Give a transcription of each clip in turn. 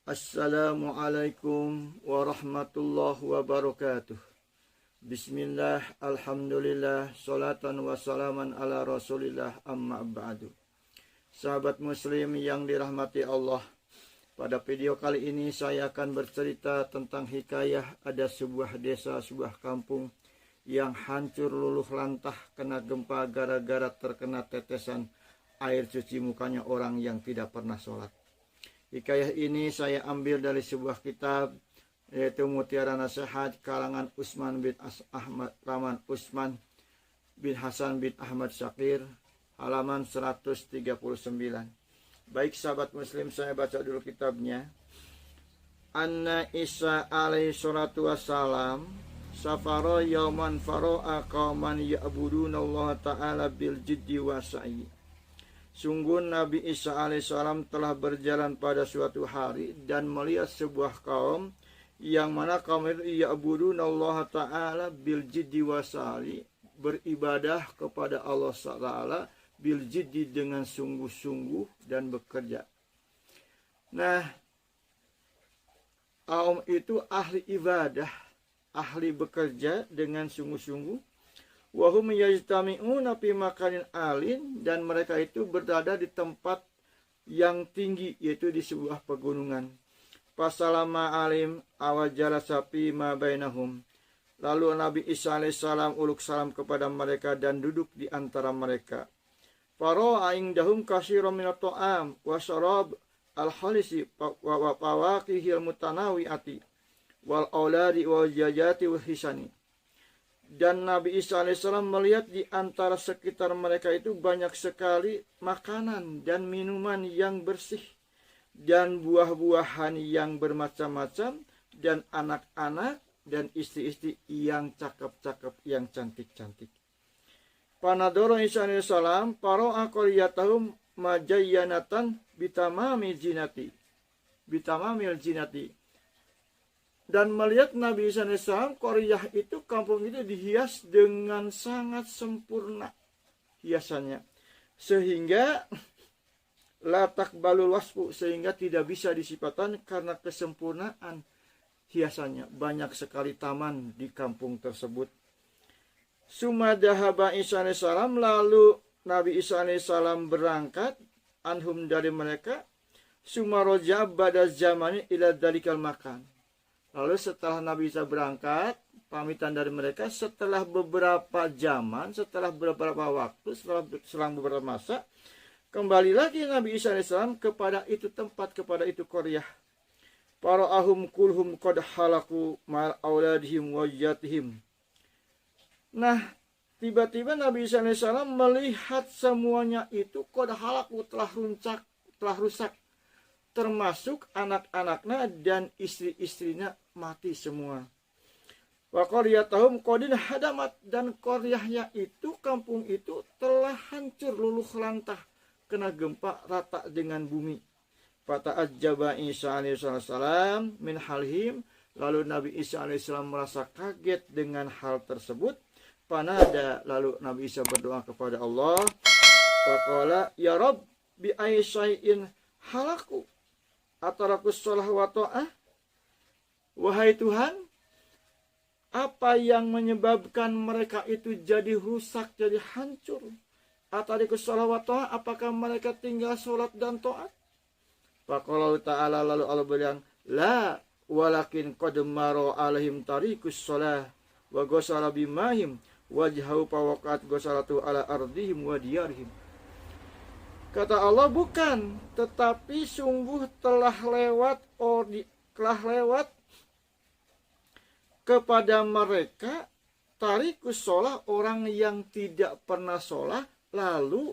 Assalamualaikum warahmatullahi wabarakatuh. Bismillah, alhamdulillah, salatan wassalaman ala rasulillah, amma ba'du. Sahabat muslim yang dirahmati Allah, pada video kali ini saya akan bercerita tentang hikayah ada sebuah desa, sebuah kampung yang hancur luluh lantah kena gempa gara-gara terkena tetesan air cuci mukanya orang yang tidak pernah sholat. Hikayah ini saya ambil dari sebuah kitab, yaitu Mutiara Nasihat karangan Usman bin Rahman Usman bin Hasan bin Ahmad Syakir, halaman 139. Baik sahabat muslim, saya baca dulu kitabnya. Anna Isa alaihi salatu wassalam safaro yauman faro'a qauman ya'budunallaha ta'ala bil jiddi wa sa'i. Sungguh Nabi Isa alaihissalam telah berjalan pada suatu hari dan melihat sebuah kaum yang mana kaum itu ya'budunallaha ta'ala bil jiddi wa sa'i, beribadah kepada Allah Ta'ala bil jiddi dengan sungguh-sungguh dan bekerja. Nah, kaum itu ahli ibadah, ahli bekerja dengan sungguh-sungguh. Wahum yajtami'una fi makanin alin, dan mereka itu berada di tempat yang tinggi, yaitu di sebuah pegunungan. Fasalama alim awajala sapi ma bainahum. Lalu Nabi Isa alaihissalam uluk salam kepada mereka dan duduk di antara mereka. Fara'a indahum katsiran minat ta'am wa syarab al-halisi wa fawaqihil mutanawi'ati wal auladi wa jajati wa hisani. Dan Nabi Isa alaihissalam melihat di antara sekitar mereka itu banyak sekali makanan dan minuman yang bersih, dan buah-buahan yang bermacam-macam, dan anak-anak dan istri-istri yang cakep-cakep, yang cantik-cantik. Panadoro Isa alaihissalam paro'a qariyatahum majayyanatan bitamamil jinati. Dan melihat Nabi Isa alaihissalam, Qaryah itu, kampung itu dihias dengan sangat sempurna hiasannya, sehingga la taqbalul wasfu, sehingga tidak bisa disifatan karena kesempurnaan hiasannya. Banyak sekali taman di kampung tersebut. Summa dhahaba Isa alaihissalam, lalu Nabi Isa alaihissalam berangkat anhum dari mereka. Summa roja ba'da zamani ila dalikal makan. Lalu setelah Nabi Isa berangkat, pamitan dari mereka, setelah beberapa zaman, setelah beberapa waktu, selang beberapa masa, kembali lagi Nabi Isa alaihissalam kepada itu tempat, kepada itu Qaryah. Para'ahum kulhum qad halaku ma'al auladihim wa jatihim. Nah, tiba-tiba Nabi Isa alaihissalam melihat semuanya itu qad halaku, telah rusak. Termasuk anak-anaknya dan istri-istrinya mati semua. Wa qaryatahum qadin hadamat, dan Qaryahnya itu, kampung itu telah hancur luluh lantah kena gempa rata dengan bumi. Fata'ajjaba Isa alaihissalam min halihim, lalu Nabi Isa alaihissalam merasa kaget dengan hal tersebut. Panada, lalu Nabi Isa berdoa kepada Allah. Faqala ya Rabb bi ayyi syai'in halaku atarakus sholah wa ta'ah. Wahai Tuhan, apa yang menyebabkan mereka itu jadi rusak, jadi hancur? Atarakus sholah wa ta'ah, apakah mereka tinggal sholat dan ta'at? Faqala ta'ala, lalu Allah bilang, la walakin qad maro alaihim tarikus sholah wa ghasala bimahim wajhahu fawaqat ghasalatu ala ardihim wa diyarihim. Kata Allah, bukan, tetapi sungguh telah lewat kepada mereka tarikus sholah, orang yang tidak pernah sholat, lalu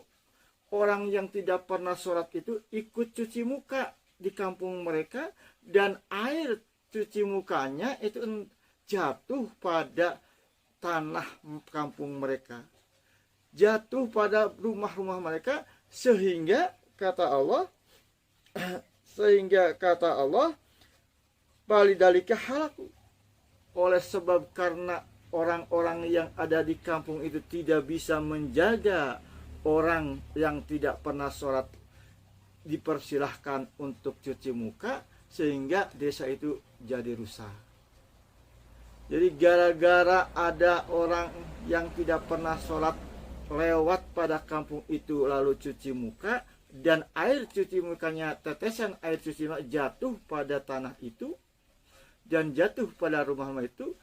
orang yang tidak pernah sholat itu ikut cuci muka di kampung mereka, dan air cuci mukanya itu jatuh pada tanah kampung mereka, jatuh pada rumah-rumah mereka, sehingga kata Allah balidalika halaku, oleh sebab karena orang-orang yang ada di kampung itu tidak bisa menjaga orang yang tidak pernah sholat dipersilahkan untuk cuci muka, sehingga desa itu jadi rusak. Jadi gara-gara ada orang yang tidak pernah sholat lewat pada kampung itu lalu cuci muka, dan air cuci mukanya, tetesan air cuci muka jatuh pada tanah itu dan jatuh pada rumah itu,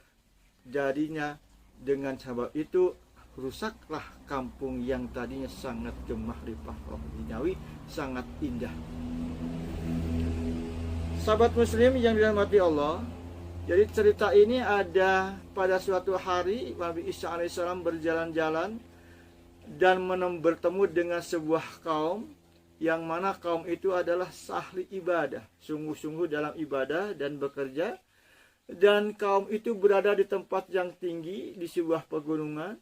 jadinya dengan sebab itu rusaklah kampung yang tadinya sangat gemah limpah roh duniawi, sangat indah. Sahabat muslim yang dirahmati Allah, jadi cerita ini ada pada suatu hari Nabi Isa alaihissalam berjalan-jalan dan bertemu dengan sebuah kaum, yang mana kaum itu adalah ahli ibadah, sungguh-sungguh dalam ibadah dan bekerja. Dan kaum itu berada di tempat yang tinggi di sebuah pegunungan,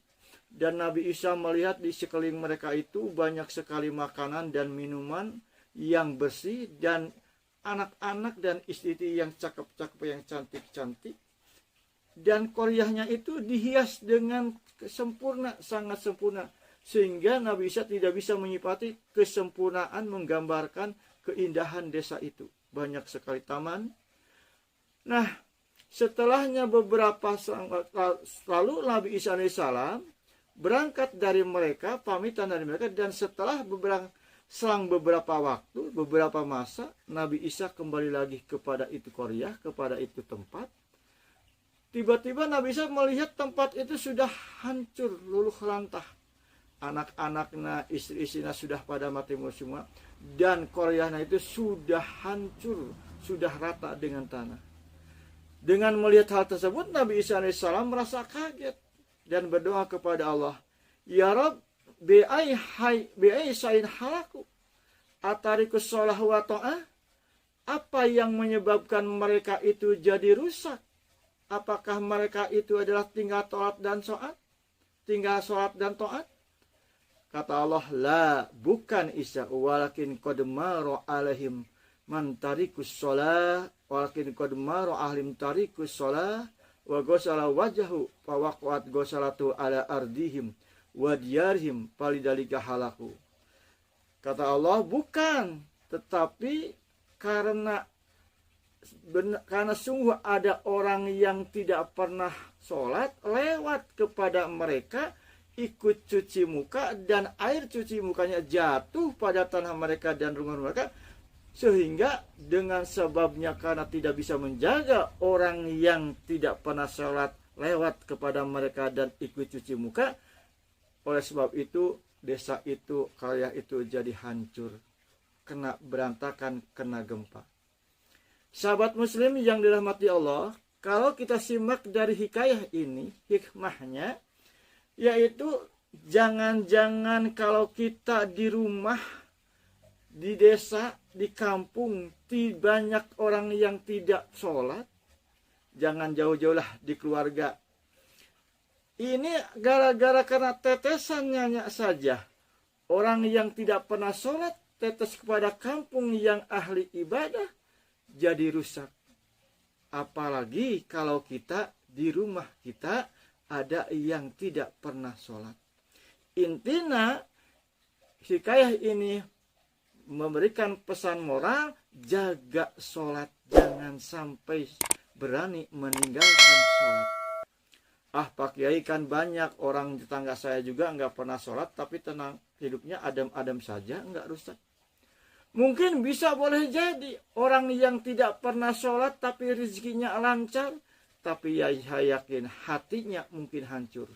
dan Nabi Isa melihat di sekeliling mereka itu banyak sekali makanan dan minuman yang bersih, dan anak-anak dan istri yang cakep-cakep, yang cantik-cantik, dan koryahnya itu dihias dengan sempurna, sangat sempurna, sehingga Nabi Isa tidak bisa menyifati kesempurnaan menggambarkan keindahan desa itu. Banyak sekali taman. Nah, setelahnya beberapa lalu Nabi Isa alaihissalam berangkat dari mereka, pamitan dari mereka, dan setelah selang beberapa waktu, beberapa masa, Nabi Isa kembali lagi kepada itu koryah, kepada itu tempat. Tiba-tiba Nabi Isa melihat tempat itu sudah hancur, luluh lantah. Anak-anaknya, istri-istrinya sudah pada mati semua, dan koryahnya itu sudah hancur, sudah rata dengan tanah. Dengan melihat hal tersebut, Nabi Isa alaihissalam merasa kaget dan berdoa kepada Allah, Ya Rabb, bi'ai sain halaku atarikus sholah wa ta'ah. Apa yang menyebabkan mereka itu jadi rusak? Apakah mereka itu adalah tinggal sholat dan ta'at? Tinggal sholat dan ta'at? Kata Allah, la, bukan Isa, walakin qad mara alaihim man tarikus sholah, walakin qad mara ahlim tarikus sholah, wa ghasala wajhahu fa waqa'at ghasalatu ala ardihim wa diyarhim falidalika halaku. Kata Allah, bukan, tetapi karena sungguh ada orang yang tidak pernah sholat lewat kepada mereka, ikut cuci muka, dan air cuci mukanya jatuh pada tanah mereka dan rumah mereka, sehingga dengan sebabnya karena tidak bisa menjaga orang yang tidak pernah sholat lewat kepada mereka dan ikut cuci muka, oleh sebab itu desa itu, karya itu jadi hancur, kena berantakan, kena gempa. Sahabat muslim yang dirahmati Allah, kalau kita simak dari hikayah ini, hikmahnya yaitu jangan-jangan kalau kita di rumah, di desa, di kampung, banyak orang yang tidak sholat, jangan jauh-jauhlah di keluarga. Ini gara-gara karena tetesannya saja. Orang yang tidak pernah sholat tetes kepada kampung yang ahli ibadah, jadi rusak. Apalagi kalau kita di rumah kita ada yang tidak pernah sholat. Intinya hikayah ini memberikan pesan moral, jaga sholat, jangan sampai berani meninggalkan sholat. Pak Kiai, kan banyak orang tetangga saya juga nggak pernah sholat, tapi tenang, hidupnya adem-adem saja, nggak rusak. Mungkin bisa, boleh jadi orang yang tidak pernah sholat tapi rezekinya lancar, tapi ya saya yakin hatinya mungkin hancur.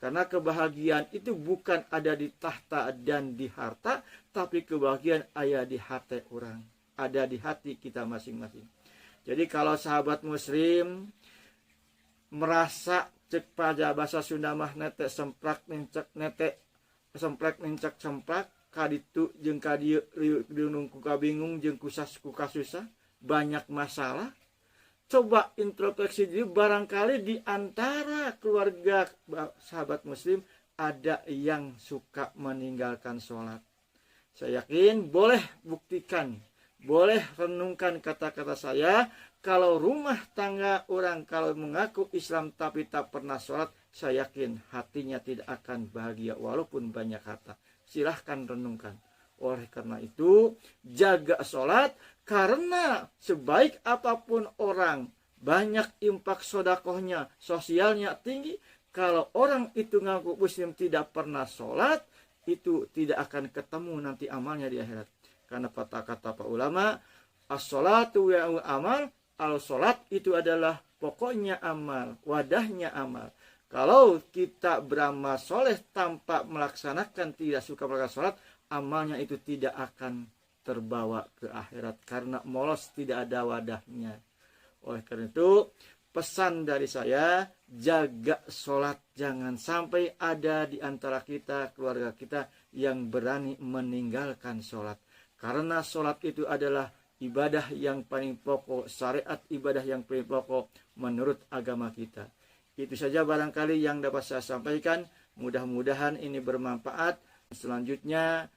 Karena kebahagiaan itu bukan ada di tahta dan di harta, tapi kebahagiaan ada di hati orang, ada di hati kita masing-masing. Jadi kalau sahabat muslim merasa cek pada bahasa Sunda mah nete semplak nincek nete semplak nincek semplak kaditu jeung kadieu riung ku kabingung jeung kusas ku kasusah, banyak masalah. Coba introspeksi diri, barangkali di antara keluarga sahabat muslim ada yang suka meninggalkan sholat. Saya yakin boleh buktikan, boleh renungkan kata-kata saya. Kalau rumah tangga orang kalau mengaku Islam tapi tak pernah sholat, saya yakin hatinya tidak akan bahagia walaupun banyak harta. Silahkan renungkan. Oleh karena itu, jaga sholat, karena sebaik apapun orang, banyak impak sodakohnya, sosialnya tinggi, kalau orang itu ngaku muslim tidak pernah sholat, itu tidak akan ketemu nanti amalnya di akhirat. Karena kata para ulama, as-sholatu wa'u amal, al-sholat itu adalah pokoknya amal, wadahnya amal. Kalau kita beramal soleh tanpa melaksanakan, tidak suka melaksanakan sholat, amalnya itu tidak akan terbawa ke akhirat karena molos, tidak ada wadahnya. Oleh karena itu, pesan dari saya, jaga sholat. Jangan sampai ada di antara kita, keluarga kita, yang berani meninggalkan sholat. Karena sholat itu adalah ibadah yang paling pokok, syariat ibadah yang paling pokok menurut agama kita. Itu saja barangkali yang dapat saya sampaikan. Mudah-mudahan ini bermanfaat. Selanjutnya,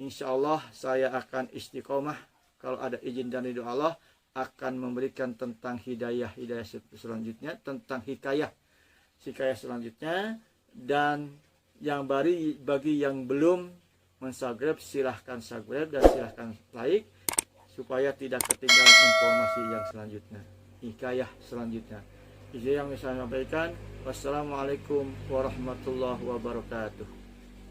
insya Allah saya akan istiqomah, kalau ada izin dan ridho Allah, akan memberikan tentang hidayah selanjutnya, tentang hikayah selanjutnya. Dan yang bagi yang belum mensubscribe, silahkan subscribe dan silahkan like, supaya tidak ketinggalan informasi yang selanjutnya, hikayah selanjutnya. Itu yang bisa saya sampaikan. Wassalamualaikum warahmatullahi wabarakatuh.